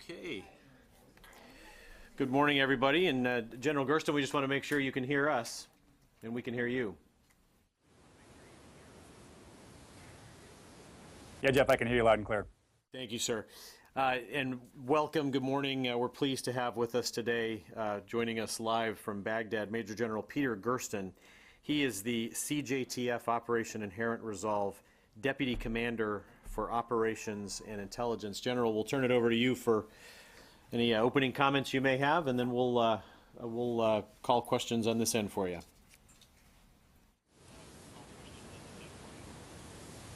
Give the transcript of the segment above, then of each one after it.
Okay. Good morning, everybody. And General Gersten, we just want to make sure you can hear us and we can hear you. Yeah, Jeff, I can hear you loud and clear. Thank you, sir. And welcome. Good morning. We're pleased to have with us today, joining us live from Baghdad, Major General Peter Gersten. He is the CJTF Operation Inherent Resolve Deputy Commander for Operations and Intelligence. General, we'll turn it over to you for any opening comments you may have, and then we'll call questions on this end for you.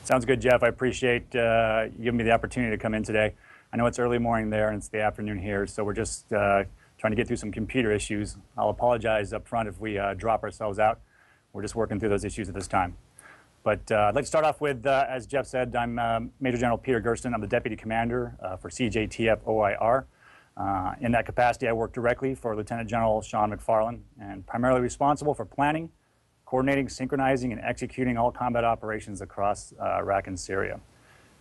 Sounds good, Jeff. I appreciate you giving me the opportunity to come in today. I know it's early morning there and it's the afternoon here, so we're just trying to get through some computer issues. I'll apologize up front if we drop ourselves out. We're just working through those issues at this time. But I'd like to start off with, as Jeff said, I'm Major General Peter Gersten. I'm the Deputy Commander for CJTF OIR. In that capacity, I work directly for Lieutenant General Sean McFarland and primarily responsible for planning, coordinating, synchronizing, and executing all combat operations across Iraq and Syria.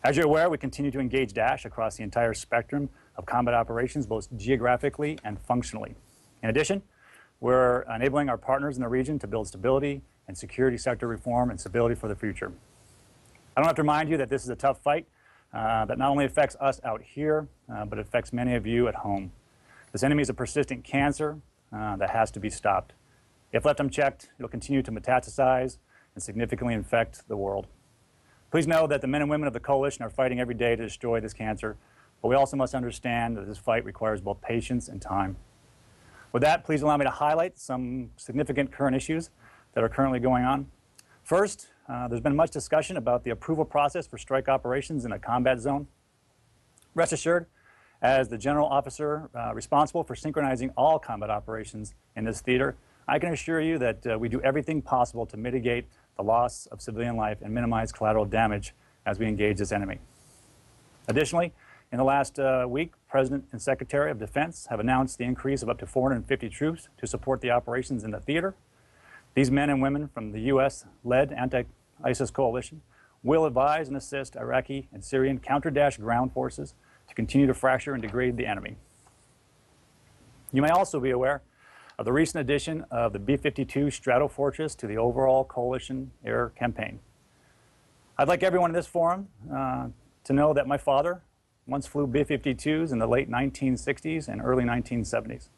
As you're aware, we continue to engage DASH across the entire spectrum of combat operations, both geographically and functionally. In addition, we're enabling our partners in the region to build stability and security sector reform and stability for the future. I don't have to remind you that this is a tough fight that not only affects us out here, but it affects many of you at home. This enemy is a persistent cancer that has to be stopped. If left unchecked, it'll continue to metastasize and significantly infect the world. Please know that the men and women of the coalition are fighting every day to destroy this cancer, but we also must understand that this fight requires both patience and time. With that, please allow me to highlight some significant current issues that are currently going on. First, there's been much discussion about the approval process for strike operations in a combat zone. Rest assured, as the general officer responsible for synchronizing all combat operations in this theater, I can assure you that we do everything possible to mitigate the loss of civilian life and minimize collateral damage as we engage this enemy. Additionally, in the last week, President and Secretary of Defense have announced the increase of up to 450 troops to support the operations in the theater. These men and women from the U.S.-led anti-ISIS coalition will advise and assist Iraqi and Syrian counter-DASH ground forces to continue to fracture and degrade the enemy. You may also be aware of the recent addition of the B-52 Stratofortress to the overall coalition air campaign. I'd like everyone in this forum to know that my father once flew B-52s in the late 1960s and early 1970s.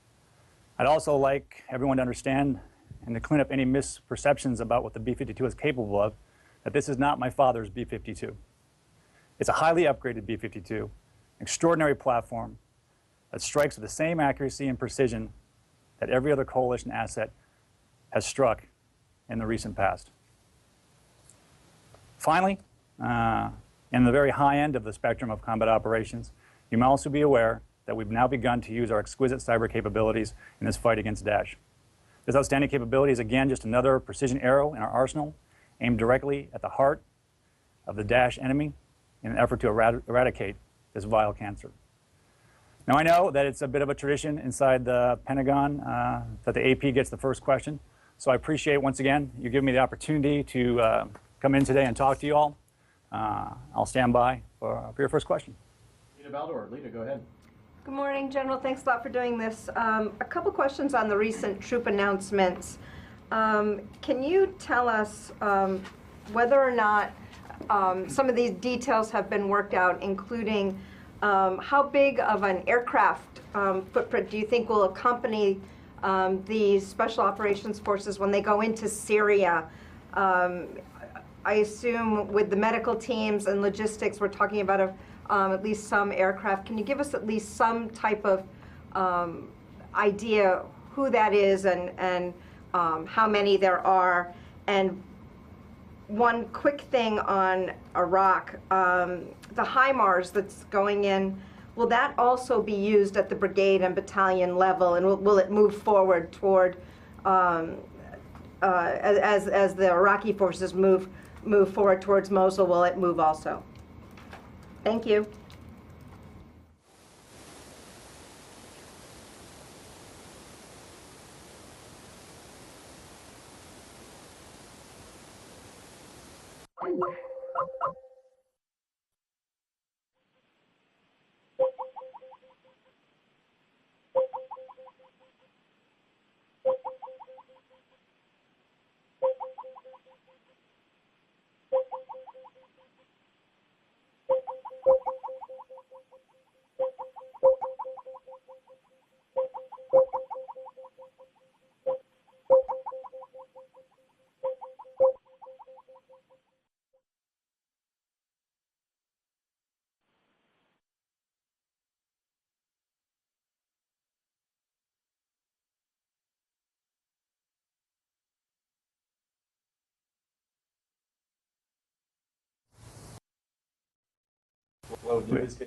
I'd also like everyone to understand and to clean up any misperceptions about what the B-52 is capable of, that this is not my father's B-52. It's a highly upgraded B-52, extraordinary platform that strikes with the same accuracy and precision that every other coalition asset has struck in the recent past. Finally, in the very high end of the spectrum of combat operations, you may also be aware that we've now begun to use our exquisite cyber capabilities in this fight against DASH. This outstanding capability is again just another precision arrow in our arsenal aimed directly at the heart of the DASH enemy in an effort to eradicate this vile cancer. Now I know that it's a bit of a tradition inside the Pentagon that the AP gets the first question, so I appreciate once again you giving me the opportunity to come in today and talk to you all. I'll stand by for your first question. Lita Baldor. Lita, go ahead. Good morning, General. Thanks a lot for doing this. A couple questions on the recent troop announcements. Can you tell us whether or not some of these details have been worked out, including how big of an aircraft footprint do you think will accompany the Special Operations Forces when they go into Syria? I assume with the medical teams and logistics, we're talking about at least some aircraft. Can you give us at least some type of idea who that is and how many there are? And one quick thing on Iraq, the HIMARS that's going in, will that also be used at the brigade and battalion level, and will it move forward toward, as the Iraqi forces move forward towards Mosul, will it move also? Thank you. Hello, Divids.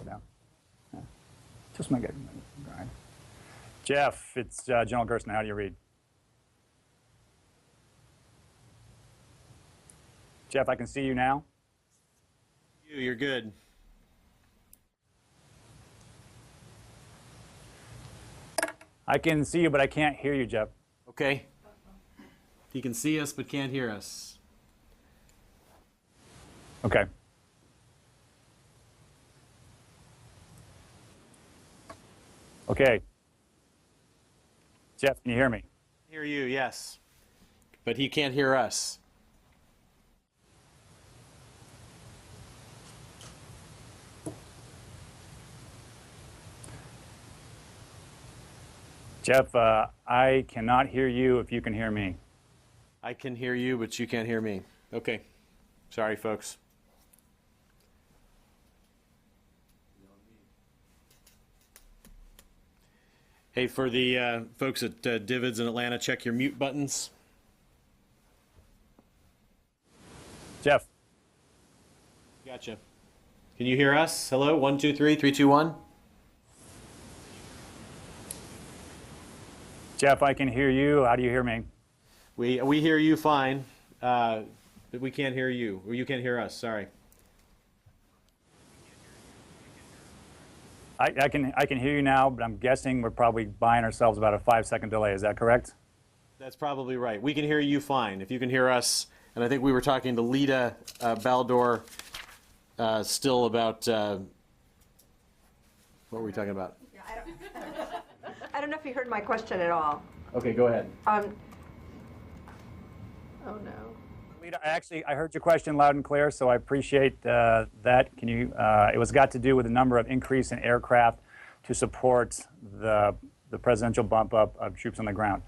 No. Just my good. All right. Jeff, it's General Gersten. How do you read? Jeff, I can see you now. You're good. I can see you, but I can't hear you, Jeff. Okay. He can see us but can't hear us. Okay. Okay. Jeff, can you hear me? Hear you, yes. But he can't hear us. Jeff, I cannot hear you if you can hear me. I can hear you, but you can't hear me. Okay. Sorry, folks. Hey, for the folks at Divids in Atlanta, check your mute buttons. Jeff. Gotcha. Can you hear us? Hello? 1, 2, 3, 3, 2, 1. Jeff, I can hear you. How do you hear me? We hear you fine, but we can't hear you, or you can't hear us. Sorry. I can hear you now, but I'm guessing we're probably buying ourselves about a 5-second delay. Is that correct? That's probably right. We can hear you fine. If you can hear us, and I think we were talking to Lita Baldor still about, what were we talking about? Yeah, I don't know if you heard my question at all. Okay, go ahead. Oh, no. Lita, I heard your question loud and clear, so I appreciate that. Can you? It was got to do with the number of increase in aircraft to support the presidential bump up of troops on the ground.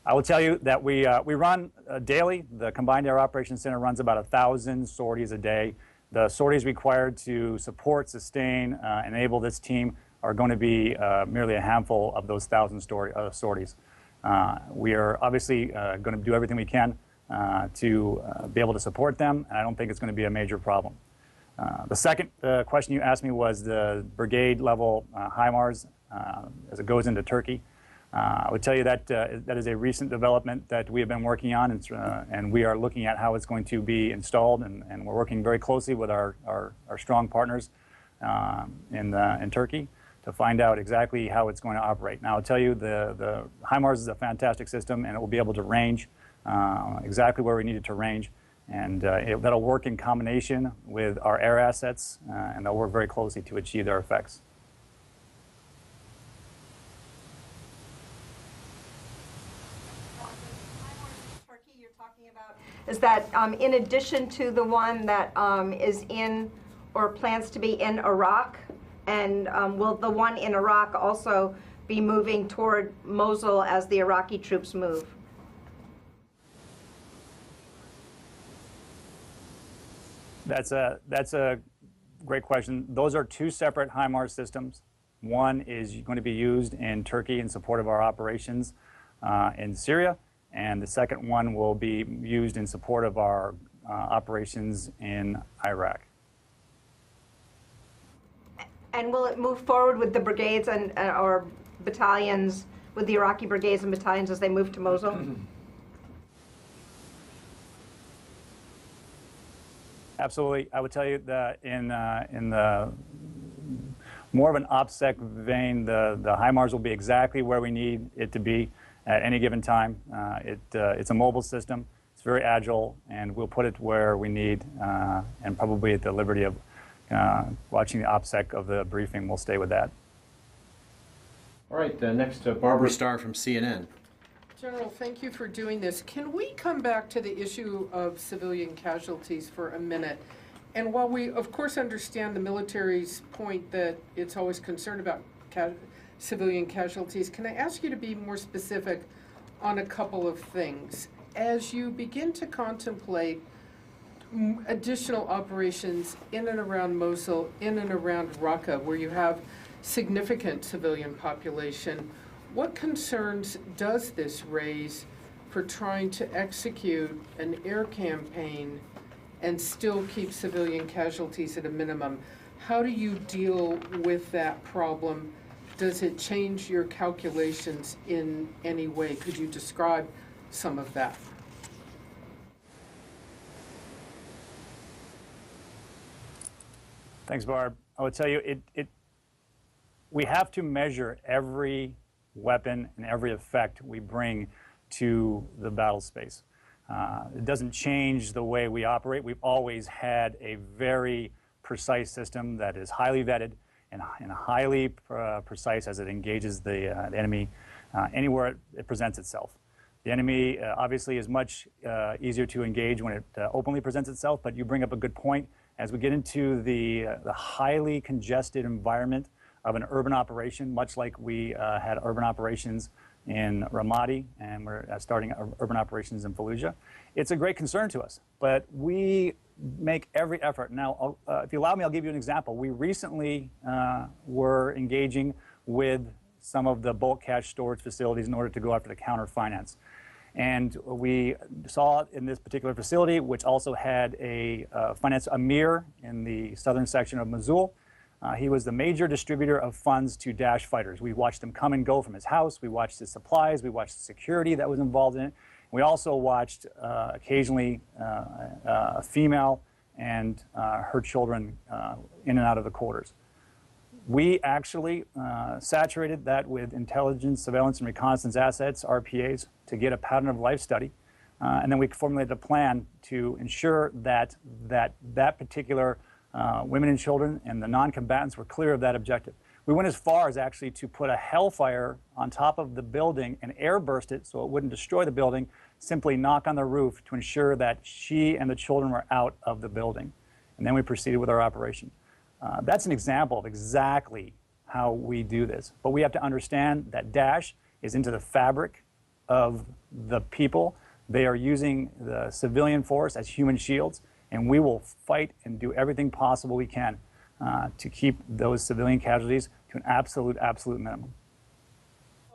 I will tell you that we run daily. The Combined Air Operations Center runs about 1,000 sorties a day. The sorties required to support, sustain, enable this team are going to be merely a handful of those 1,000 sorties. We are obviously going to do everything we can to be able to support them, and I don't think it's going to be a major problem. The second question you asked me was the brigade level HIMARS as it goes into Turkey. I would tell you that that is a recent development that we have been working on, and we are looking at how it's going to be installed, and we're working very closely with our strong partners in Turkey to find out exactly how it's going to operate. Now, I'll tell you, the HIMARS is a fantastic system, and it will be able to range exactly where we need it to range, and that'll work in combination with our air assets, and they'll work very closely to achieve their effects. Turkey you're talking about, is that in addition to the one that is in or plans to be in Iraq, and will the one in Iraq also be moving toward Mosul as the Iraqi troops move? That's a great question. Those are two separate HIMARS systems. One is going to be used in Turkey in support of our operations in Syria, and the second one will be used in support of our operations in Iraq. And will it move forward with the brigades and or battalions, with the Iraqi brigades and battalions as they move to Mosul? Absolutely. I would tell you that in the more of an OPSEC vein, the HIMARS will be exactly where we need it to be at any given time. It's a mobile system. It's very agile, and we'll put it where we need, and probably at the liberty of watching the OPSEC of the briefing. We'll stay with that. All right, next Barbara Starr from CNN. General, thank you for doing this. Can we come back to the issue of civilian casualties for a minute? And while we, of course, understand the military's point that it's always concerned about civilian casualties, can I ask you to be more specific on a couple of things? as you begin to contemplate additional operations in and around Mosul, in and around Raqqa, where you have significant civilian population, what concerns does this raise for trying to execute an air campaign and still keep civilian casualties at a minimum? How do you deal with that problem? Does it change your calculations in any way? Could you describe some of that? Thanks, Barb. I would tell you, we have to measure every weapon and every effect we bring to the battle space. It doesn't change the way we operate. We've always had a very precise system that is highly vetted and highly precise as it engages the enemy anywhere it presents itself. The enemy obviously is much easier to engage when it openly presents itself, but you bring up a good point. As we get into the highly congested environment of an urban operation, much like we had urban operations in Ramadi, and we're starting urban operations in Fallujah, it's a great concern to us. But we make every effort. Now, if you allow me, I'll give you an example. We recently were engaging with some of the bulk cash storage facilities in order to go after the counter finance. And we saw in this particular facility, which also had a finance emir in the southern section of Mosul. He was the major distributor of funds to Daesh fighters. We watched him come and go from his house. We watched his supplies. We watched the security that was involved in it. We also watched occasionally a female and her children in and out of the quarters. We actually saturated that with intelligence, surveillance, and reconnaissance assets, RPAs, to get a pattern of life study. And then we formulated a plan to ensure that that particular women and children and the non-combatants were clear of that objective. We went as far as actually to put a Hellfire on top of the building and airburst it so it wouldn't destroy the building, simply knock on the roof to ensure that she and the children were out of the building. And then we proceeded with our operation. That's an example of exactly how we do this. But we have to understand that Daesh is into the fabric of the people. They are using the civilian force as human shields, and we will fight and do everything possible we can to keep those civilian casualties to an absolute minimum.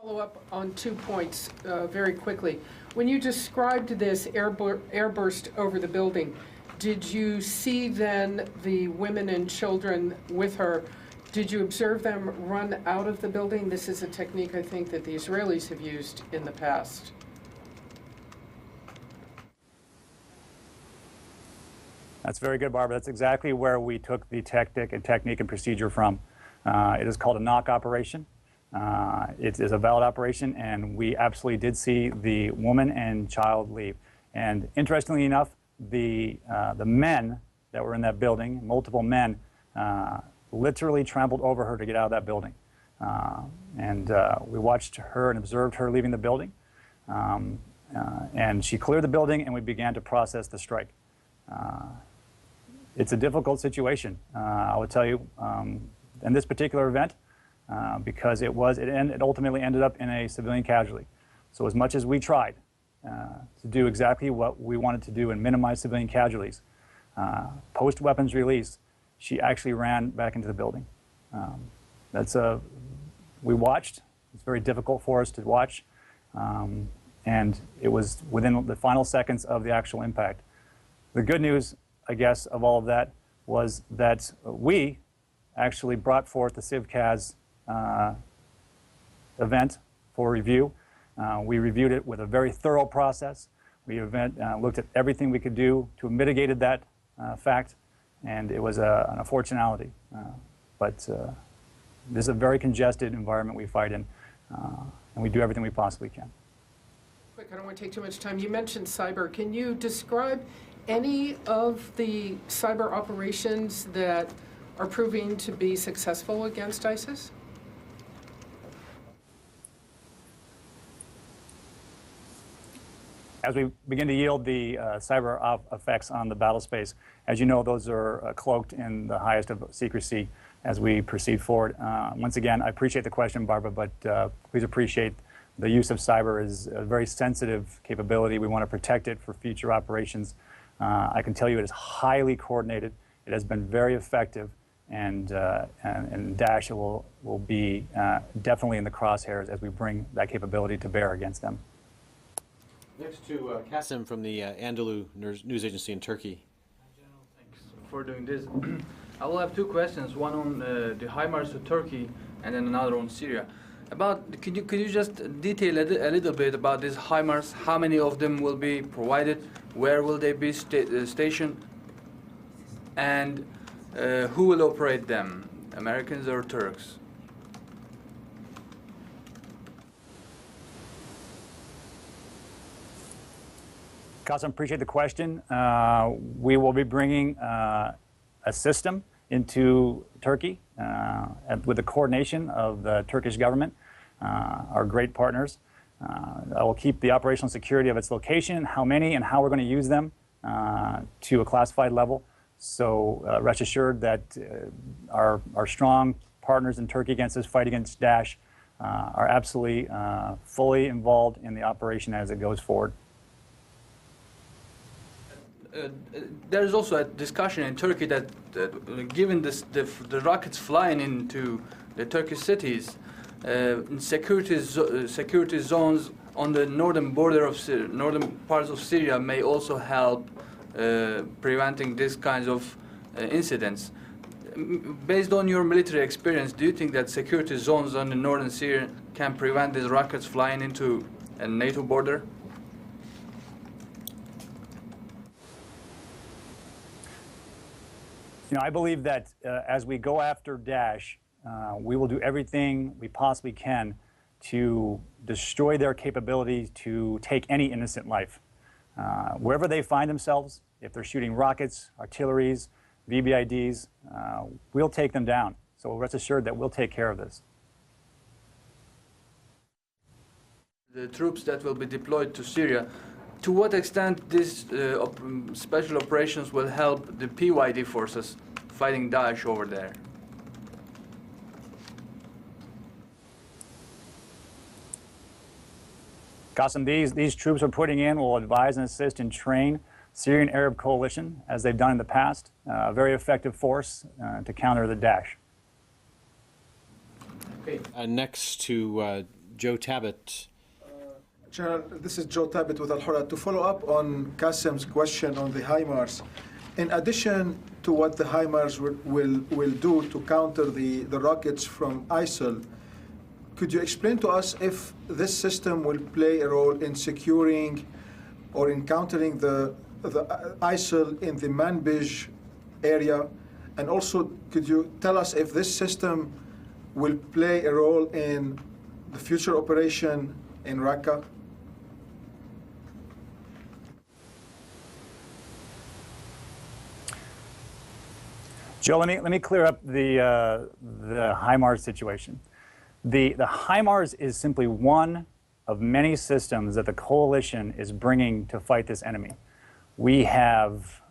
Follow up on 2 points very quickly. When you described this airburst over the building, did you see then the women and children with her? Did you observe them run out of the building? This is a technique I think that the Israelis have used in the past. That's very good, Barbara. That's exactly where we took the technique and procedure from. It is called a knock operation. It is a valid operation, and we absolutely did see the woman and child leave. And interestingly enough, the men that were in that building, multiple men, literally trampled over her to get out of that building. And we watched her and observed her leaving the building. And she cleared the building, and we began to process the strike. It's a difficult situation, I would tell you, in this particular event, because it ultimately ended up in a civilian casualty. So as much as we tried to do exactly what we wanted to do and minimize civilian casualties, post-weapons release, she actually ran back into the building. We watched. It's very difficult for us to watch. And it was within the final seconds of the actual impact. The good news, I guess, of all of that was that we actually brought forth the CivCAS event for review. We reviewed it with a very thorough process. We looked at everything we could do to mitigate that fact, and it was an unfortunality. But this is a very congested environment we fight in, and we do everything we possibly can. Quick, I don't want to take too much time. You mentioned cyber. Can you describe any of the cyber operations that are proving to be successful against ISIS? As we begin to yield the cyber effects on the battle space, as you know, those are cloaked in the highest of secrecy as we proceed forward. Once again, I appreciate the question, Barbara, but please appreciate the use of cyber is a very sensitive capability. We want to protect it for future operations. I can tell you it is highly coordinated. It has been very effective, and Daesh will be definitely in the crosshairs as we bring that capability to bear against them. Next to Kasim from the Anadolu news agency in Turkey. General, thanks for doing this. I will have two questions, one on the HIMARS to Turkey and then another on Syria. Could you just detail a little bit about these HIMARS? How many of them will be provided? Where will they be stationed? And who will operate them, Americans or Turks? Kasim, appreciate the question. We will be bringing a system into Turkey with the coordination of the Turkish government, our great partners. I will keep the operational security of its location, how many and how we're going to use them to a classified level. So rest assured that our strong partners in Turkey against this fight against Daesh are absolutely fully involved in the operation as it goes forward. There is also a discussion in Turkey that given the rockets flying into the Turkish cities, security zones on the northern border of northern parts of Syria may also help preventing these kinds of incidents. Based on your military experience, do you think that security zones on the northern Syria can prevent these rockets flying into a NATO border? You know, I believe that as we go after Daesh, we will do everything we possibly can to destroy their capability to take any innocent life. Wherever they find themselves, if they're shooting rockets, artilleries, VBIDs, we'll take them down. So rest assured that we'll take care of this. The troops that will be deployed to Syria, to what extent these special operations will help the PYD forces fighting Daesh over there? Qasim, these troops we're putting in will advise and assist and train Syrian Arab coalition, as they've done in the past, a very effective force to counter the Daesh. Okay. Next to Joe Tabbitt. General, this is Joe Tabbitt with Al-Hurra. To follow up on Qasim's question on the HIMARS, in addition to what the HIMARS will do to counter the rockets from ISIL, could you explain to us if this system will play a role in securing or in countering the ISIL in the Manbij area? And also, could you tell us if this system will play a role in the future operation in Raqqa? Joe, let me clear up the HIMARS situation. The HIMARS is simply one of many systems that the coalition is bringing to fight this enemy. We have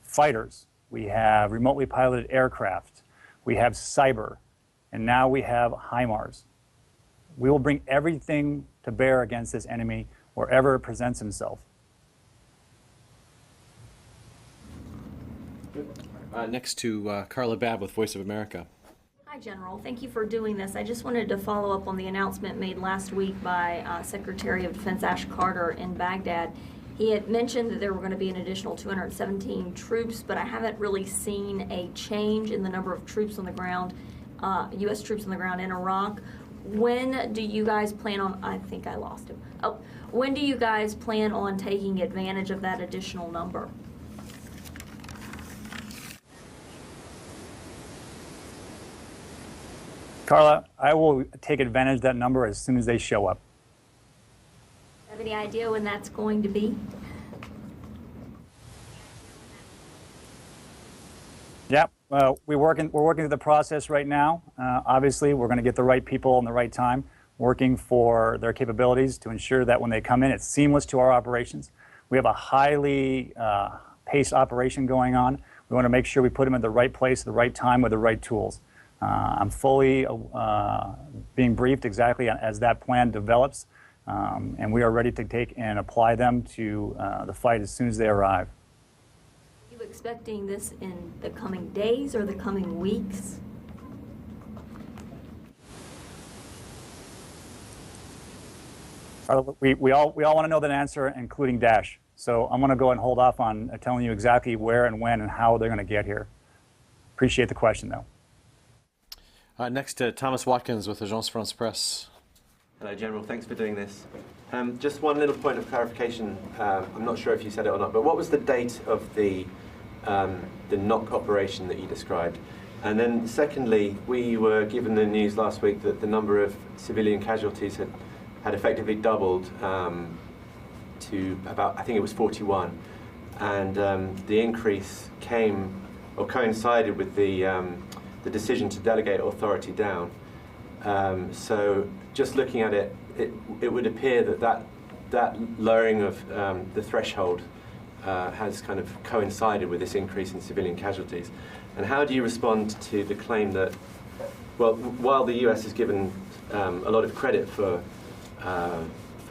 fighters, we have remotely piloted aircraft, we have cyber, and now we have HIMARS. We will bring everything to bear against this enemy wherever it presents himself. Next to Carla Babb with Voice of America. Hi, General. Thank you for doing this. I just wanted to follow up on the announcement made last week by Secretary of Defense Ash Carter in Baghdad. He had mentioned that there were going to be an additional 217 troops, but I haven't really seen a change in the number of troops on the ground, U.S. troops on the ground in Iraq. When do you guys plan on, I think I lost him. Oh, when do you guys plan on taking advantage of that additional number? Carla, I will take advantage of that number as soon as they show up. Have any idea when that's going to be? Yeah, we're working through the process right now. Obviously, we're going to get the right people in the right time, working for their capabilities to ensure that when they come in, it's seamless to our operations. We have a highly paced operation going on. We want to make sure we put them in the right place at the right time with the right tools. I'm fully being briefed exactly as that plan develops, and we are ready to take and apply them to the fight as soon as they arrive. Are you expecting this in the coming days or the coming weeks? We all want to know that answer, including Dash. So I'm going to go and hold off on telling you exactly where and when and how they're going to get here. Appreciate the question, though. Next, Thomas Watkins with Agence France Presse. Hello, General. Thanks for doing this. Just one little point of clarification. I'm not sure if you said it or not, but what was the date of the knock operation that you described? And then secondly, we were given the news last week that the number of civilian casualties had effectively doubled to about, I think it was 41. And the increase came or coincided with the decision to delegate authority down. So just looking at it, it would appear that lowering of the threshold has kind of coincided with this increase in civilian casualties. And how do you respond to the claim that, well, while the US has given a lot of credit for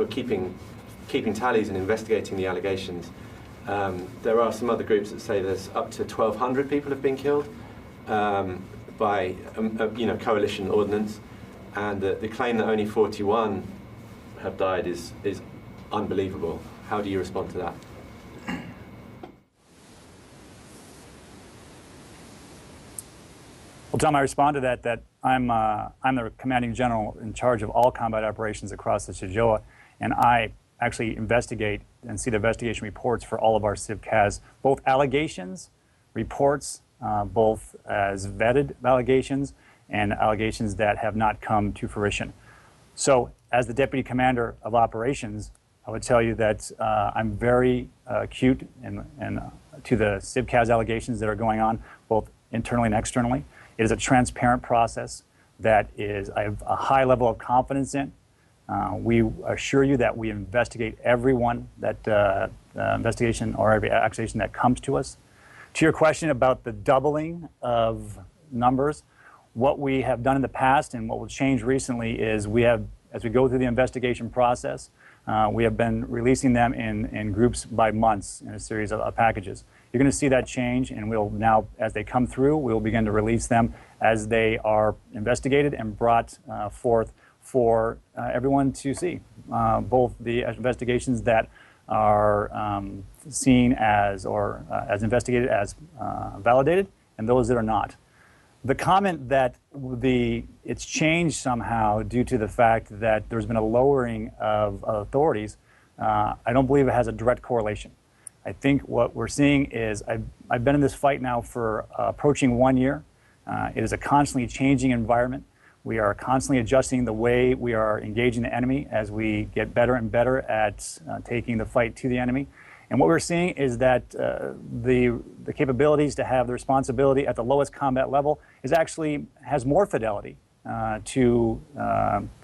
keeping tallies and investigating the allegations, there are some other groups that say there's up to 1,200 people have been killed by coalition ordnance, and the claim that only 41 have died is unbelievable. How do you respond to that? Well, Tom, I respond to that I'm the commanding general in charge of all combat operations across the CJOA, and I actually investigate and see the investigation reports for all of our CivCAS, both allegations, reports, both as vetted allegations and allegations that have not come to fruition. So as the Deputy Commander of Operations, I would tell you that I'm very acute to the CivCAS allegations that are going on, both internally and externally. It is a transparent process that I have a high level of confidence in. We assure you that we investigate everyone that investigation or every accusation that comes to us. To your question about the doubling of numbers, what we have done in the past and what will change recently is as we go through the investigation process, we have been releasing them in groups by months in a series of packages. You're going to see that change, and we'll now, as they come through, we'll begin to release them as they are investigated and brought forth for everyone to see, both the investigations that are seen as as investigated as validated and those that are not. The comment that it's changed somehow due to the fact that there's been a lowering of authorities, I don't believe it has a direct correlation. I think what we're seeing is I've been in this fight now for approaching 1 year. It is a constantly changing environment. We are constantly adjusting the way we are engaging the enemy as we get better and better at taking the fight to the enemy. And what we're seeing is that the capabilities to have the responsibility at the lowest combat level has more fidelity to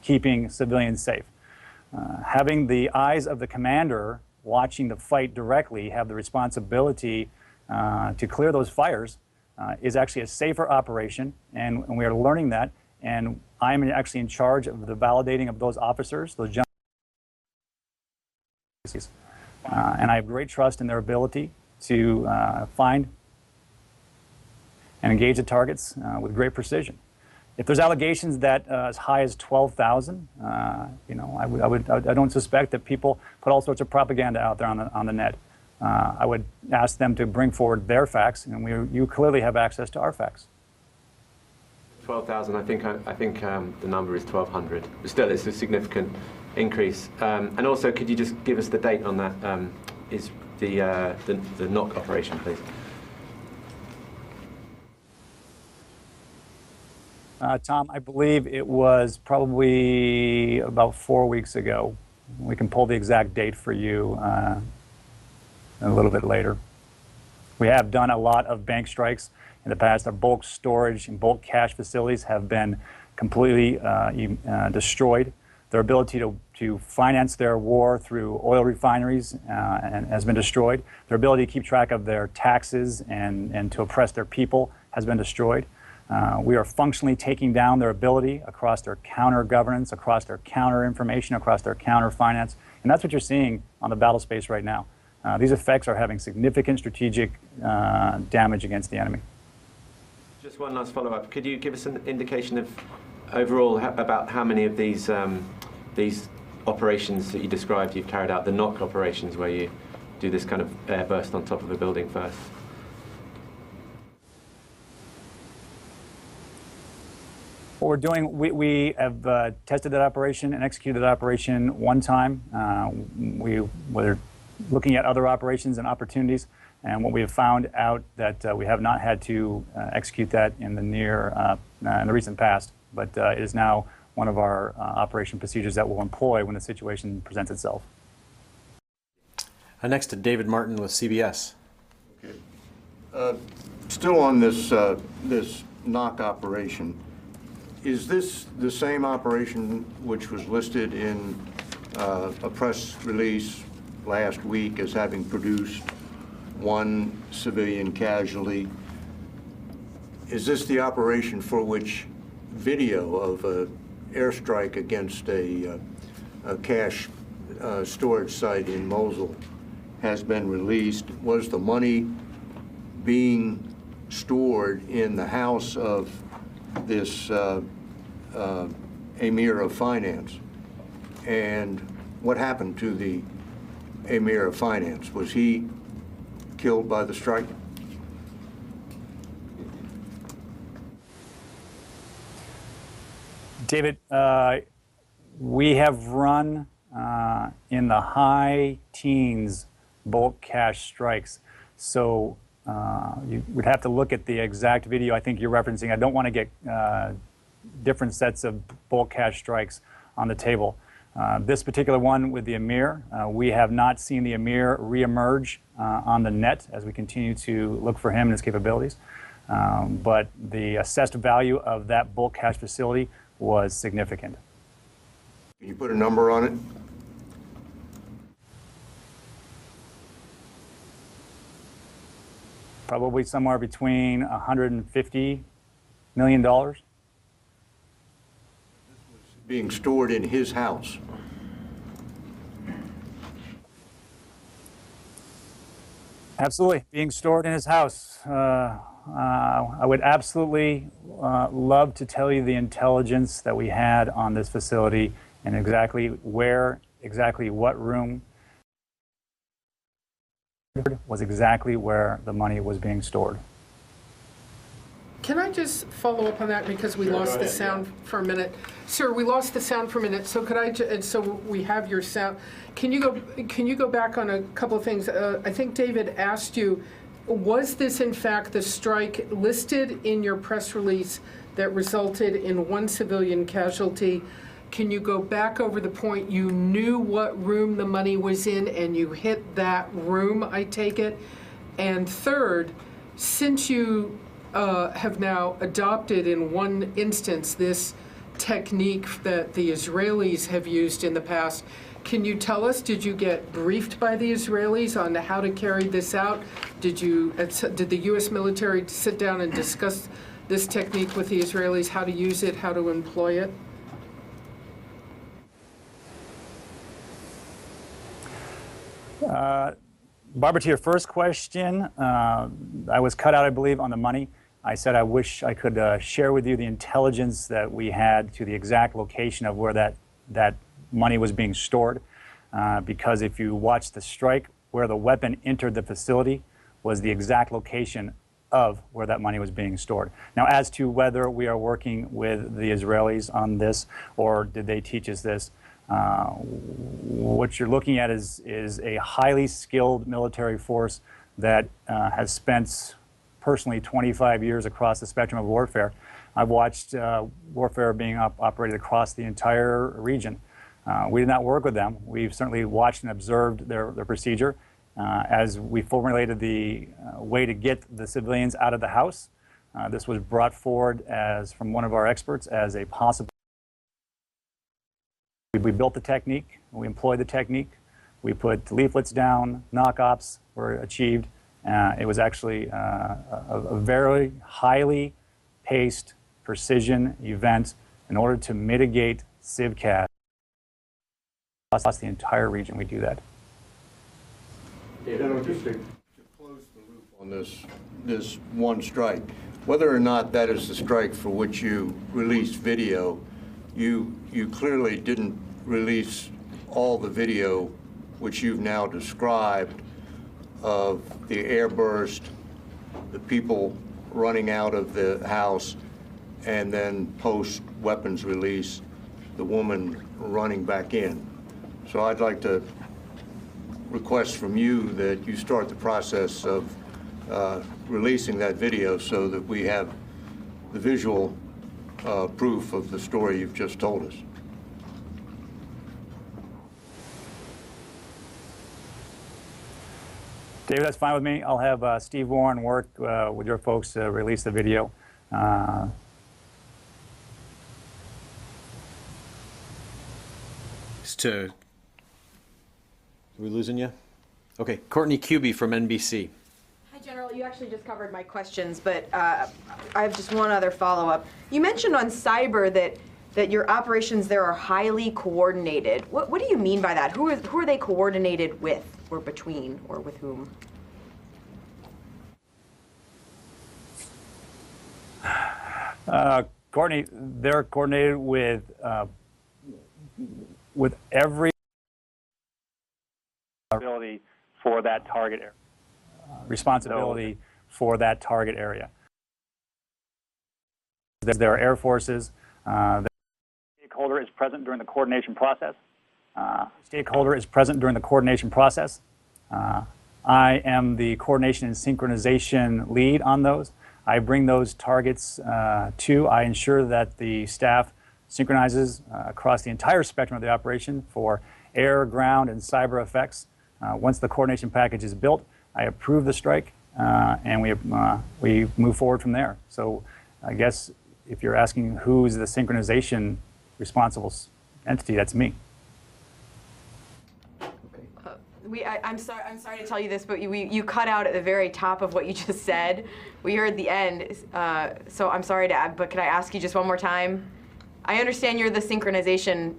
keeping civilians safe. Having the eyes of the commander watching the fight directly, have the responsibility to clear those fires is actually a safer operation, and we are learning that. And I'm actually in charge of the validating of those officers, those generals. And I have great trust in their ability to find and engage the targets with great precision. If there's allegations that as high as 12,000, I don't suspect that people put all sorts of propaganda out there on the net. I would ask them to bring forward their facts, and you clearly have access to our facts. 12,000. I think the number is 1,200. But still, it's a significant increase. And also, could you just give us the date on that? Is the knock operation, please? Tom, I believe it was probably about 4 weeks ago. We can pull the exact date for you a little bit later. We have done a lot of bank strikes in the past. Our bulk storage and bulk cash facilities have been completely destroyed. Their ability to finance their war through oil refineries and has been destroyed. Their ability to keep track of their taxes and to oppress their people has been destroyed. We are functionally taking down their ability across their counter governance, across their counter information, across their counter finance. And that's what you're seeing on the battle space right now. These effects are having significant strategic damage against the enemy. Just one last follow-up. Could you give us an indication of overall about how many of these operations that you described you've carried out, the knock operations where you do this kind of airburst on top of a building first? What we're doing, we have tested that operation and executed that operation one time. We're looking at other operations and opportunities, and what we have found out that we have not had to execute that in the recent past, but it is now one of our operation procedures that we'll employ when the situation presents itself. Next to David Martin with CBS. Okay. Still on this knock operation, is this the same operation which was listed in a press release last week as having produced one civilian casualty? Is this the operation for which video of an airstrike against a cash storage site in Mosul has been released? Was the money being stored in the house of this Emir of Finance? And what happened to the Emir of Finance? Was he killed by the strike? David, we have run in the high teens bulk cash strikes. So you would have to look at the exact video I think you're referencing. I don't want to get different sets of bulk cash strikes on the table. This particular one with the Emir, we have not seen the Emir reemerge on the net as we continue to look for him and his capabilities. But the assessed value of that bulk cash facility was significant. Can you put a number on it? Probably somewhere between $150 million. Being stored in his house. Absolutely, being stored in his house. I would absolutely love to tell you the intelligence that we had on this facility and exactly where, exactly what room was exactly where the money was being stored. Can I just follow up on that because we lost the sound for a minute? Sir, we lost the sound for a minute, so could I, and so we have your sound. Can you go back on a couple of things? I think David asked you, was this in fact the strike listed in your press release that resulted in one civilian casualty? Can you go back over the point? You knew what room the money was in and you hit that room, I take it? And third, since you have now adopted in one instance this technique that the Israelis have used in the past, can you tell us, did you get briefed by the Israelis on how to carry this out? Did the U.S. military sit down and discuss this technique with the Israelis, how to use it, how to employ it? Barbara, to your first question, I was cut out, I believe, on the money. I said I wish I could share with you the intelligence that we had to the exact location of where that money was being stored, because if you watch the strike, where the weapon entered the facility was the exact location of where that money was being stored. Now, as to whether we are working with the Israelis on this or did they teach us this, what you're looking at is a highly skilled military force that has spent personally 25 years across the spectrum of warfare. I've watched warfare being operated across the entire region. We did not work with them. We've certainly watched and observed their procedure. As we formulated the way to get the civilians out of the house, this was brought forward from one of our experts as a possible. We built the technique, we employed the technique, we put leaflets down, knock ops were achieved. It was actually a very highly fast-paced, precision event in order to mitigate civcas across the entire region. We do that. General, just to close the loop on this one strike, whether or not that is the strike for which you released video, you clearly didn't release all the video which you've now described of the airburst, the people running out of the house, and then post-weapons release, the woman running back in. So I'd like to request from you that you start the process of releasing that video so that we have the visual proof of the story you've just told us. David, that's fine with me. I'll have Steve Warren work with your folks to release the video. Are we losing you? Okay, Courtney Cubey from NBC. Hi, General. You actually just covered my questions, but I have just one other follow-up. You mentioned on cyber that your operations there are highly coordinated. What do you mean by that? Who are they coordinated with, or between, or with whom? Courtney, they're coordinated with every responsibility for that target area. Responsibility for that target area. There are air forces. The stakeholder is present during the coordination process. I am the coordination and synchronization lead on those. I bring those targets I ensure that the staff synchronizes across the entire spectrum of the operation for air, ground, and cyber effects. Once the coordination package is built, I approve the strike, and we move forward from there. So I guess if you're asking who's the synchronization responsible entity, that's me. I'm sorry to tell you this, but you cut out at the very top of what you just said. We heard the end, so I'm sorry to add, but can I ask you just one more time? I understand you're the synchronization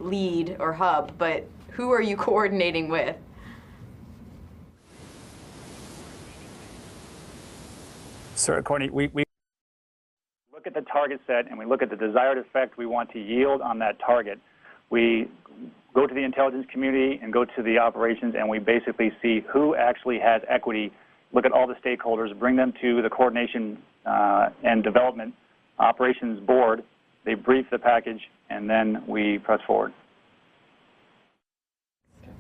lead or hub, but who are you coordinating with? Sir, Courtney, we look at the target set and we look at the desired effect we want to yield on that target. We go to the intelligence community and go to the operations, and we basically see who actually has equity, look at all the stakeholders, bring them to the coordination and development operations board. They brief the package, and then we press forward.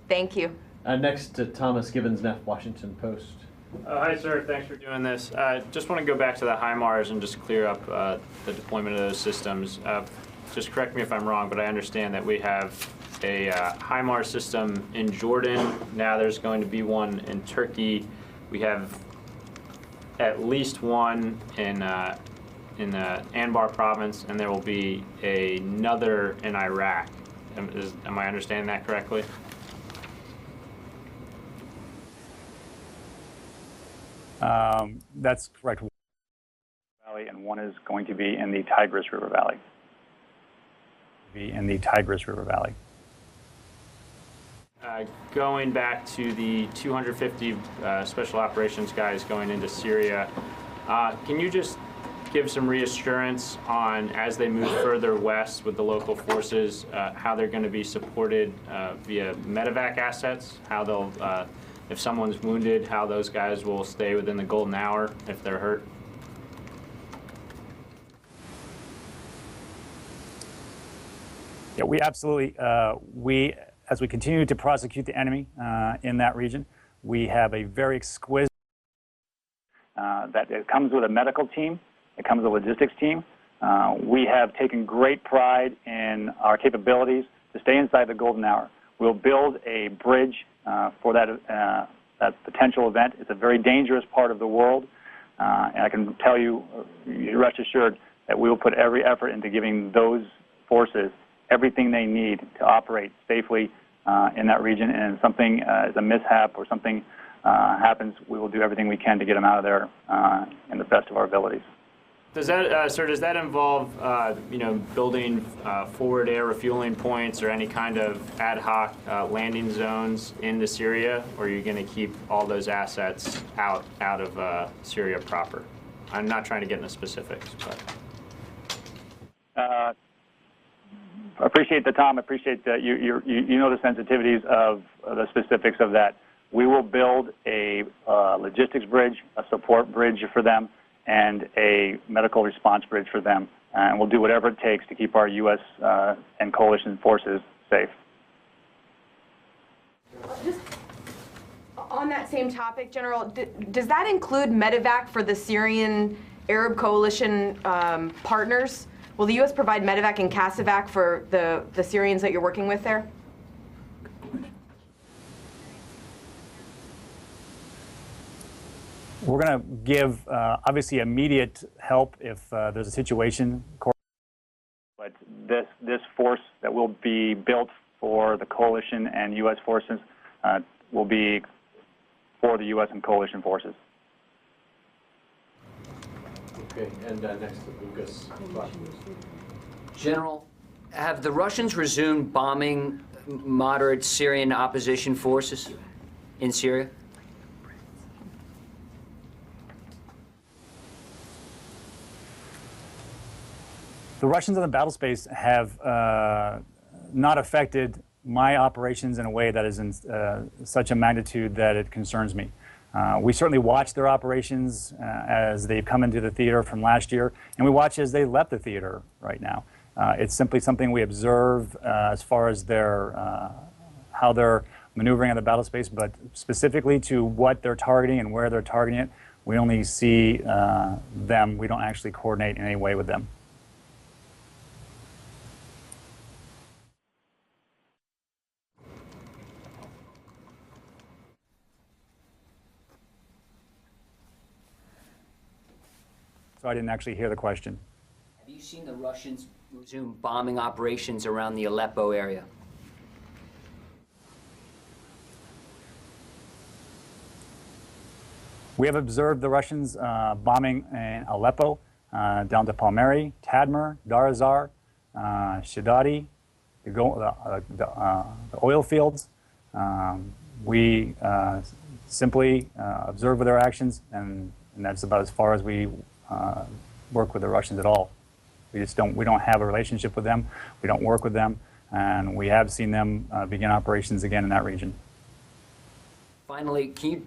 Thank you. Next to Thomas Gibbons-Neff, Washington Post. Hi, sir. Thanks for doing this. Just want to go back to the HIMARS and just clear up the deployment of those systems. Just correct me if I'm wrong, but I understand that we have a HIMARS system in Jordan. Now there's going to be one in Turkey. We have at least one in the Anbar province, and there will be another in Iraq. Am I understanding that correctly? That's correct. Valley, and one is going to be in the Tigris River Valley. Going back to the 250 special operations guys going into Syria, can you just give some reassurance on, as they move further west with the local forces, how they're going to be supported via medevac assets, how they'll, if someone's wounded, how those guys will stay within the golden hour if they're hurt? Yeah, we absolutely, as we continue to prosecute the enemy in that region, we have a very exquisite, that it comes with a medical team, it comes with a logistics team. We have taken great pride in our capabilities to stay inside the golden hour. We'll build a bridge for that potential event. It's a very dangerous part of the world, and I can tell you, rest assured, that we will put every effort into giving those forces everything they need to operate safely in that region. And if something is a mishap or something happens, we will do everything we can to get them out of there in the best of our abilities. Does that, sir, does that involve, building forward air refueling points or any kind of ad hoc landing zones into Syria, or are you going to keep all those assets out of Syria proper? I'm not trying to get into specifics, but. Appreciate the Tom. Appreciate that you know the sensitivities of the specifics of that. We will build a logistics bridge, a support bridge for them, and a medical response bridge for them. And we'll do whatever it takes to keep our U.S. And coalition forces safe. Just on that same topic, General, does that include medevac for the Syrian Arab coalition partners? Will the U.S. provide medevac and CASEVAC for the Syrians that you're working with there? We're going to give, obviously, immediate help if there's a situation. But this force that will be built for the coalition and U.S. forces will be for the U.S. and coalition forces. Okay, and next to Lucas. General, have the Russians resumed bombing moderate Syrian opposition forces in Syria? The Russians in the battle space have not affected my operations in a way that is in such a magnitude that it concerns me. We certainly watch their operations as they've come into the theater from last year, and we watch as they left the theater right now. It's simply something we observe as far as how they're maneuvering in the battle space, but specifically to what they're targeting and where they're targeting it, we only see them. We don't actually coordinate in any way with them. So I didn't actually hear the question. Have you seen the Russians resume bombing operations around the Aleppo area? We have observed the Russians bombing in Aleppo, down to Palmyra, Tadmor, Dar Azar, Shidadi, the oil fields. We simply observe with our actions, and that's about as far as we work with the Russians at all. We don't have a relationship with them. We don't work with them, and we have seen them begin operations again in that region. Finally, can you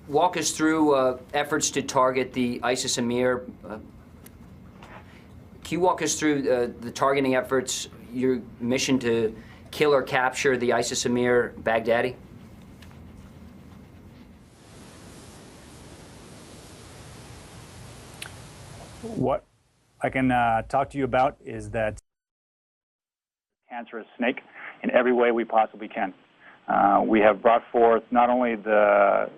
walk us through efforts to target the ISIS Emir? Can you walk us through the targeting efforts, your mission to kill or capture the ISIS Emir Baghdadi? What I can talk to you about is that cancerous snake in every way we possibly can. We have brought forth not only the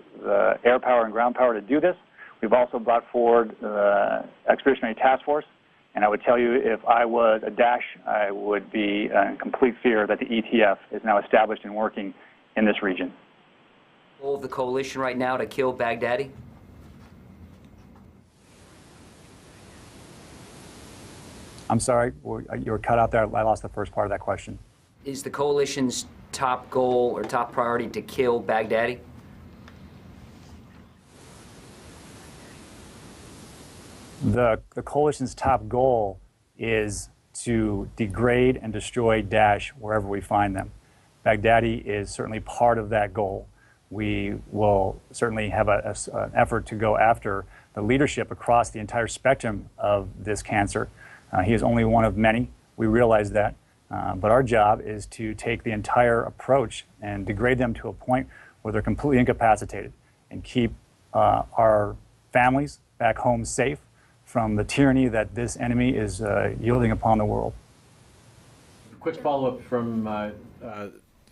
air power and ground power to do this, we've also brought forward the Expeditionary Task Force. And I would tell you, if I was a Daesh, I would be in complete fear that the ETF is now established and working in this region. Goal of the coalition right now to kill Baghdadi? I'm sorry, you were cut out there. I lost the first part of that question. Is the coalition's top goal or top priority to kill Baghdadi? The coalition's top goal is to degrade and destroy Daesh wherever we find them. Baghdadi is certainly part of that goal. We will certainly have an effort to go after the leadership across the entire spectrum of this cancer. He is only one of many. We realize that. But our job is to take the entire approach and degrade them to a point where they're completely incapacitated and keep our families back home safe from the tyranny that this enemy is yielding upon the world. Quick follow-up from,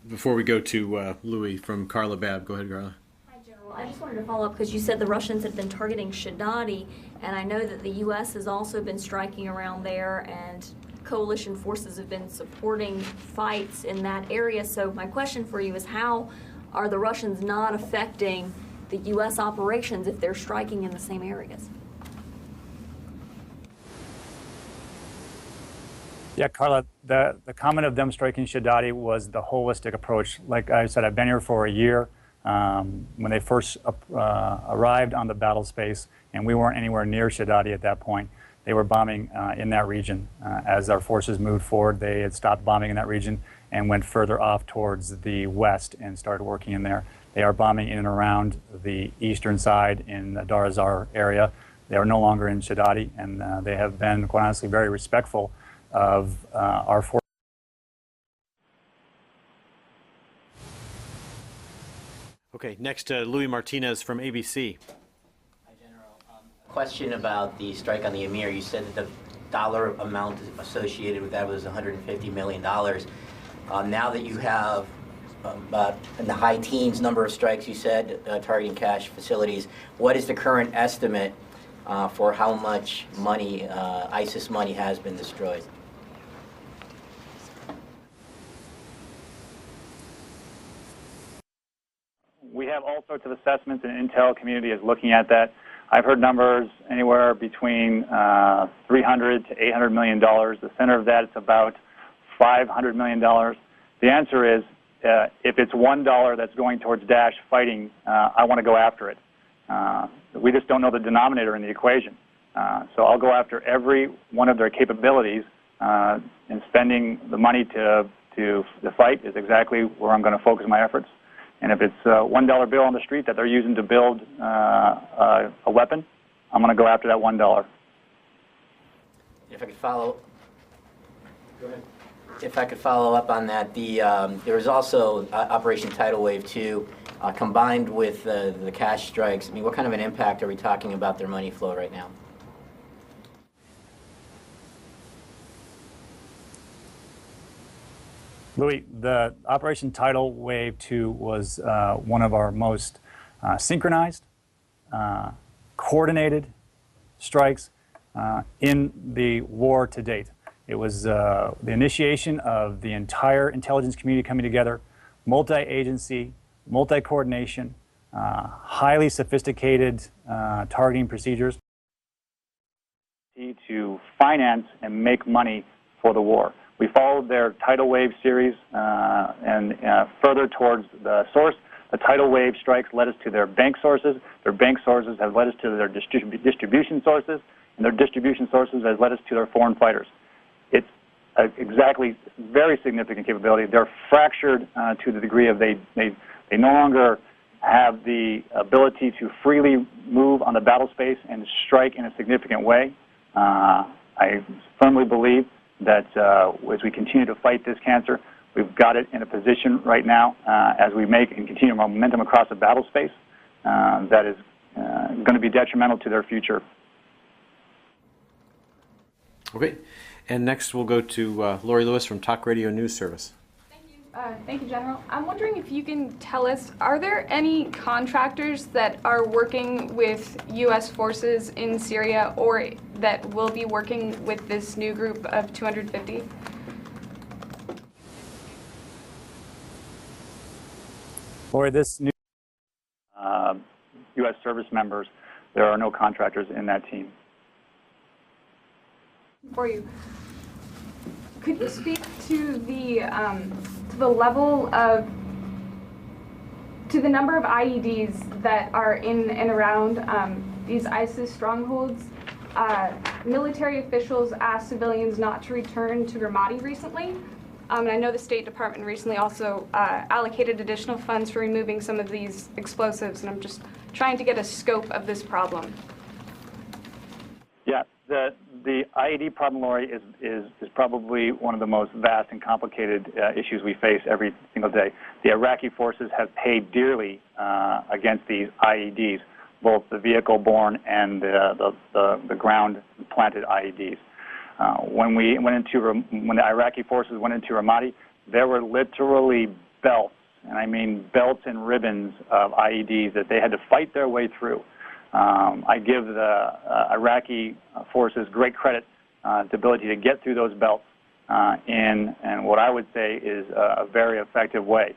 before we go to Louis, from Carla Babb. Go ahead, Carla. Hi, General. I just wanted to follow up because you said the Russians had been targeting Shidadi, and I know that the U.S. has also been striking around there, and coalition forces have been supporting fights in that area. So my question for you is, how are the Russians not affecting the U.S. operations if they're striking in the same areas? Yeah, Carla, the comment of them striking Shadadi was the holistic approach. Like I said, I've been here for a year. When they first arrived on the battle space, and we weren't anywhere near Shadadi at that point, they were bombing in that region. As our forces moved forward, they had stopped bombing in that region and went further off towards the west and started working in there. They are bombing in and around the eastern side in the Dar Azar area. They are no longer in Shadadi, and they have been, quite honestly, very respectful of our forces. Okay, next, Louis Martinez from ABC. Hi, General. A question about the strike on the Emir. You said that the dollar amount associated with that was $150 million. Now that you have about in the high teens number of strikes, you said, targeting cash facilities, what is the current estimate for how much money, ISIS money, has been destroyed? We have all sorts of assessments, and intel community is looking at that. I've heard numbers anywhere between $300 to $800 million. The center of that is about $500 million. The answer is, if it's $1 that's going towards Daesh fighting, I want to go after it. We just don't know the denominator in the equation. So I'll go after every one of their capabilities, and spending the money to fight is exactly where I'm going to focus my efforts. And if it's a $1 bill on the street that they're using to build a weapon, I'm going to go after that $1. If I could follow. Go ahead. If I could follow up on that, there was also Operation Tidal Wave 2, combined with the cash strikes. I mean, what kind of an impact are we talking about their money flow right now? Louis, the Operation Tidal Wave 2 was one of our most synchronized, coordinated strikes in the war to date. It was the initiation of the entire intelligence community coming together, multi-agency, multi-coordination, highly sophisticated targeting procedures to finance and make money for the war. We followed their tidal wave series and further towards the source. The tidal wave strikes led us to their bank sources. Their bank sources have led us to their distribution sources, and their distribution sources has led us to their foreign fighters. It's exactly very significant capability. They're fractured to the degree of they no longer have the ability to freely move on the battle space and strike in a significant way. I firmly believe that as we continue to fight this cancer, we've got it in a position right now as we make and continue momentum across the battle space that is going to be detrimental to their future. Okay, and next we'll go to Lori Lewis from Talk Radio News Service. Thank you, General. I'm wondering if you can tell us, are there any contractors that are working with U.S. forces in Syria or that will be working with this new group of 250? Lori, this new U.S. service members, there are no contractors in that team. For you, could you speak to the level of, to the number of IEDs that are in and around these ISIS strongholds? Military officials asked civilians not to return to Ramadi recently. And I know the State Department recently also allocated additional funds for removing some of these explosives, and I'm just trying to get a scope of this problem. Yeah, the IED problem, Lori, is probably one of the most vast and complicated issues we face every single day. The Iraqi forces have paid dearly against these IEDs, both the vehicle-borne and the ground-planted IEDs. When the Iraqi forces went into Ramadi, there were literally belts, and I mean belts and ribbons of IEDs that they had to fight their way through. I give the Iraqi forces great credit, the ability to get through those belts in what I would say is a very effective way.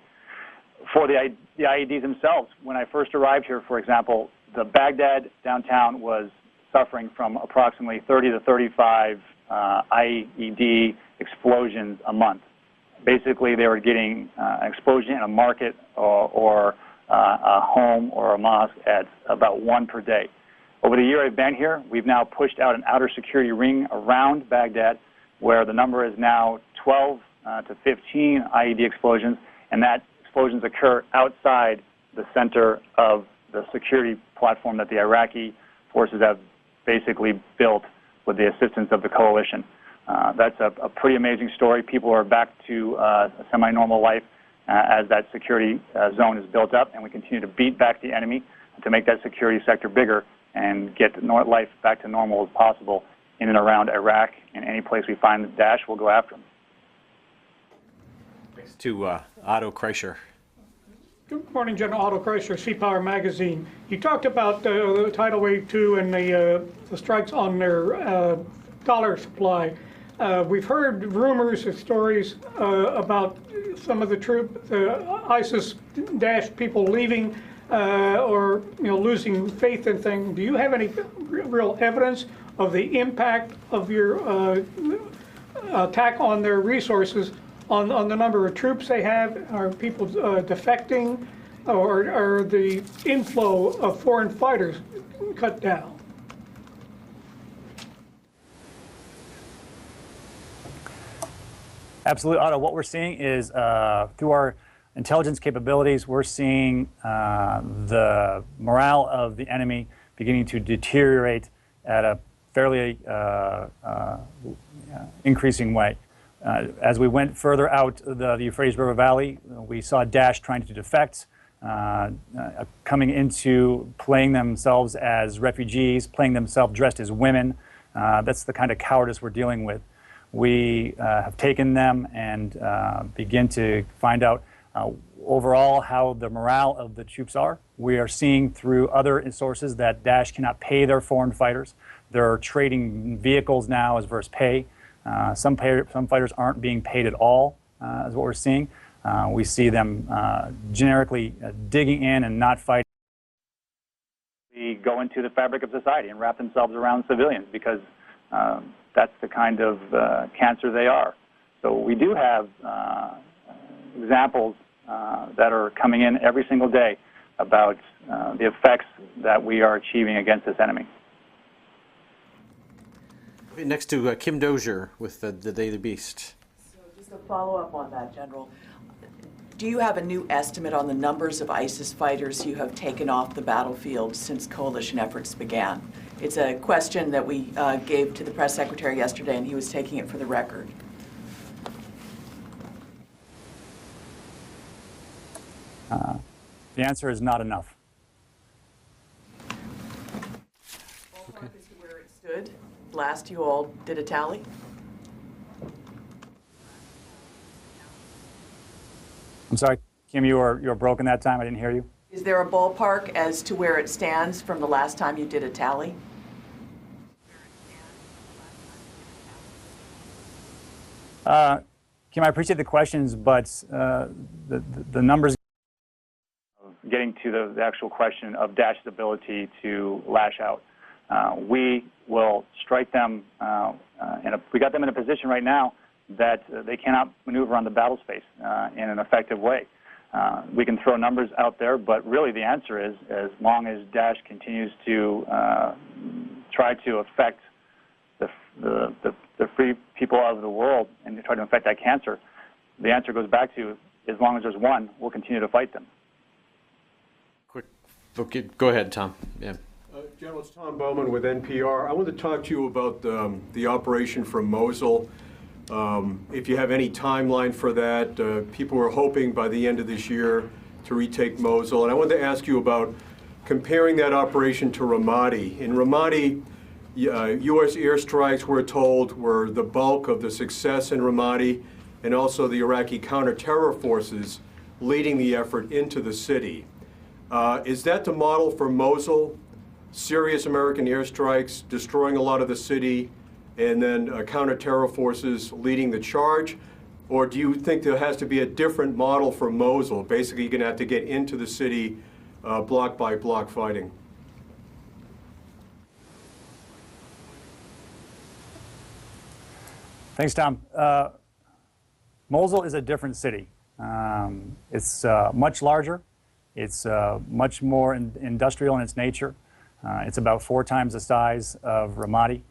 For the IEDs themselves, when I first arrived here, for example, the Baghdad downtown was suffering from approximately 30 to 35 IED explosions a month. Basically, they were getting an explosion in a market or a home or a mosque at about 1 per day. Over the year I've been here, we've now pushed out an outer security ring around Baghdad, where the number is now 12 to 15 IED explosions, and that explosions occur outside the center of the security platform that the Iraqi forces have basically built with the assistance of the coalition. That's a pretty amazing story. People are back to a semi-normal life as that security zone is built up, and we continue to beat back the enemy to make that security sector bigger and get life back to normal as possible in and around Iraq. And any place we find Daesh, we'll go after them. Next to Otto Kreischer. Good morning, General Otto Kreischer, Sea Power Magazine. You talked about the tidal wave 2 and the strikes on their dollar supply. We've heard rumors or stories about some of the ISIS Daesh people leaving or losing faith in things. Do you have any real evidence of the impact of your attack on their resources on the number of troops they have? Are people defecting, or are the inflow of foreign fighters cut down? Absolutely, Otto. What we're seeing is through our intelligence capabilities, we're seeing the morale of the enemy beginning to deteriorate at a fairly increasing way. As we went further out the Euphrates River Valley, we saw Daesh trying to defect, coming into playing themselves as refugees, playing themselves dressed as women. That's the kind of cowardice we're dealing with. We have taken them and begin to find out overall how the morale of the troops are. We are seeing through other sources that Daesh cannot pay their foreign fighters. They're trading vehicles now as versus pay. Some fighters aren't being paid at all, is what we're seeing. We see them generically digging in and not fighting. They go into the fabric of society and wrap themselves around civilians because that's the kind of cancer they are. So we do have examples that are coming in every single day about the effects that we are achieving against this enemy. Next to Kim Dozier with the Daily Beast. So just a follow-up on that, General. Do you have a new estimate on the numbers of ISIS fighters you have taken off the battlefield since coalition efforts began? It's a question that we gave to the press secretary yesterday, and he was taking it for the record. The answer is not enough. Ballpark as to where it stood last you all did a tally? I'm sorry, Kim, you were broken that time. I didn't hear you. Is there a ballpark as to where it stands from the last time you did a tally? Kim, I appreciate the questions, but the numbers getting to the actual question of Daesh's ability to lash out. We will strike them, we got them in a position right now that they cannot maneuver on the battle space in an effective way. We can throw numbers out there, but really the answer is, as long as Daesh continues to try to affect the free people of the world and to try to affect that cancer, the answer goes back to, as long as there's one, we'll continue to fight them. Okay, go ahead, Tom. Yeah. General, it's Tom Bowman with NPR. I want to talk to you about the operation from Mosul. If you have any timeline for that, people were hoping by the end of this year to retake Mosul. And I wanted to ask you about comparing that operation to Ramadi. In Ramadi, U.S. airstrikes, we're told, were the bulk of the success in Ramadi, and also the Iraqi counter-terror forces leading the effort into the city. Is that the model for Mosul? Serious American airstrikes, destroying a lot of the city, and then counter-terror forces leading the charge? Or do you think there has to be a different model for Mosul? Basically, you're going to have to get into the city block by block fighting. Thanks, Tom. Mosul is a different city. It's much larger. It's much more industrial in its nature. It's about 4 times the size of Ramadi.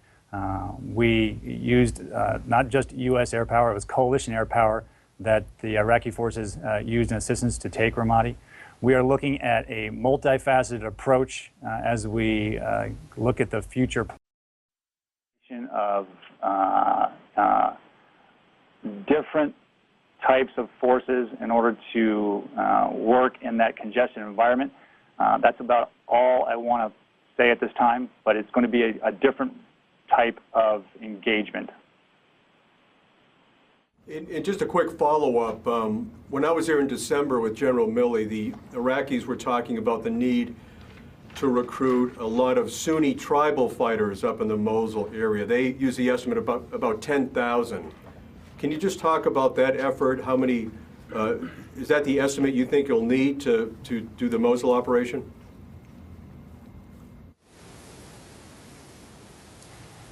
We used not just U.S. air power, it was coalition air power that the Iraqi forces used in assistance to take Ramadi. We are looking at a multifaceted approach as we look at the future of different types of forces in order to work in that congested environment. That's about all I want to say at this time, but it's going to be a different type of engagement. And just a quick follow-up. When I was there in December with General Milley, the Iraqis were talking about the need to recruit a lot of Sunni tribal fighters up in the Mosul area. They use the estimate about 10,000. Can you just talk about that effort? How many, is that the estimate you think you'll need to do the Mosul operation?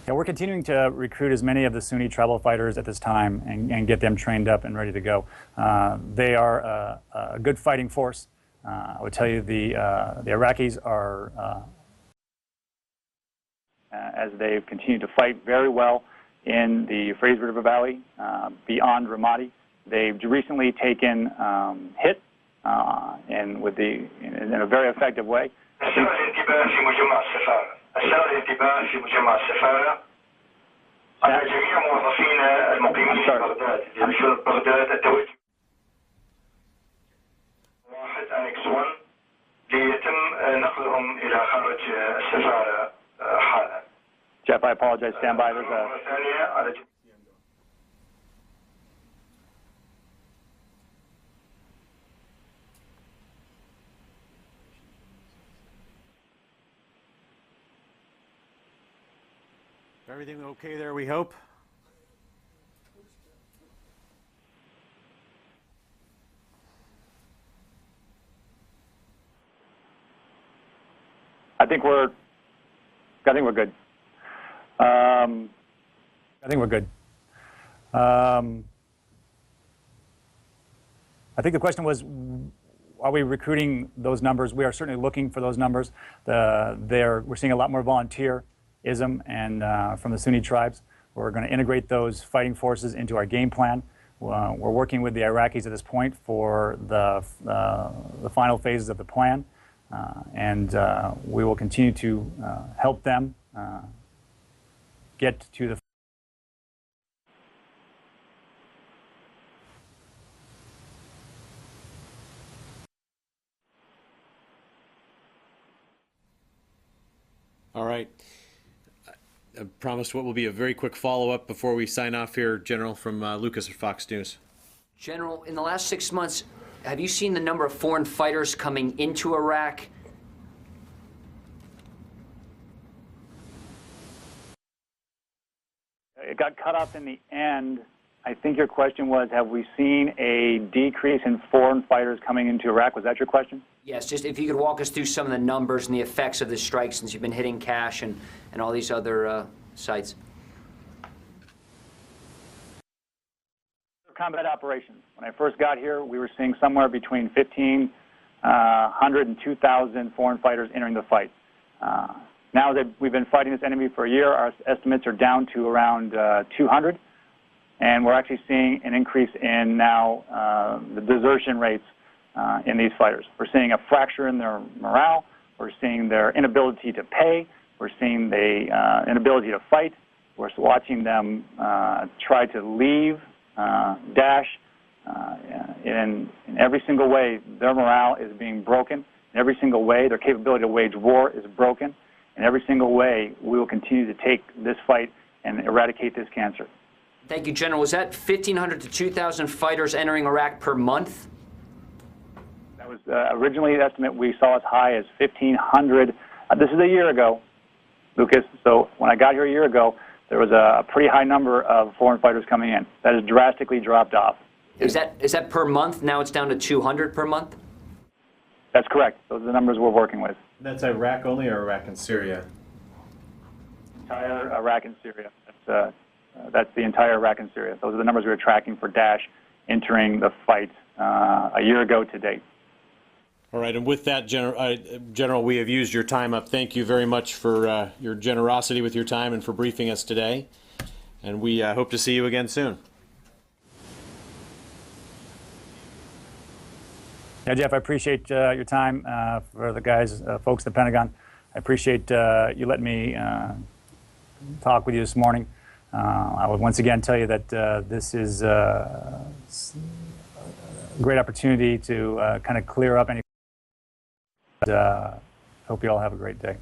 Yeah, we're continuing to recruit as many of the Sunni tribal fighters at this time and get them trained up and ready to go. They are a good fighting force. I would tell you the Iraqis are, as they've continued to fight very well in the Euphrates River Valley, beyond Ramadi. They've recently taken hit and in a very effective way. أشار الانتباه في مجمع السفارة على جميع موظفينا المقيمين في بغداد لشرطة بغداد التوجه واحد أنكس 1 ليتم نقلهم إلى خارج السفارة حالا. Jeff, I apologize. Stand by. There's a... ثانية على Everything okay there, we hope? I think we're good. I think we're good. I think the question was, are we recruiting those numbers? We are certainly looking for those numbers. We're seeing a lot more volunteerism and from the Sunni tribes. We're going to integrate those fighting forces into our game plan. We're working with the Iraqis at this point for the final phases of the plan, and we will continue to help them get to the. All right. I promised what will be a very quick follow-up before we sign off here, General, from Lucas at Fox News. General, in the last 6 months, have you seen the number of foreign fighters coming into Iraq? It got cut off in the end. I think your question was, have we seen a decrease in foreign fighters coming into Iraq? Was that your question? Yes, just if you could walk us through some of the numbers and the effects of the strike since you've been hitting Cache and all these other sites. Combat operations. When I first got here, we were seeing somewhere between 1,500 and 2,000 foreign fighters entering the fight. Now that we've been fighting this enemy for a year, our estimates are down to around 200, and we're actually seeing an increase in now the desertion rates in these fighters. We're seeing a fracture in their morale. We're seeing their inability to pay. We're seeing the inability to fight. We're watching them try to leave, dash. In every single way, their morale is being broken. In every single way, their capability to wage war is broken. In every single way, we will continue to take this fight and eradicate this cancer. Thank you, General. Was that 1,500 to 2,000 fighters entering Iraq per month? That was originally the estimate we saw as high as 1,500. This is a year ago, Lucas. So when I got here a year ago, there was a pretty high number of foreign fighters coming in. That has drastically dropped off. Is that per month? Now it's down to 200 per month? That's correct. Those are the numbers we're working with. That's Iraq only, or Iraq and Syria? Entire Iraq and Syria. That's That's the entire Iraq and Syria. Those are the numbers we were tracking for Daesh entering the fight a year ago to date. All right, and with that, General, we have used your time up. Thank you very much for your generosity with your time and for briefing us today. And we hope to see you again soon. Yeah, Jeff, I appreciate your time for the guys, folks at the Pentagon. I appreciate you letting me talk with you this morning. I would once again tell you that this is a great opportunity to kind of clear up any. Hope you all have a great day.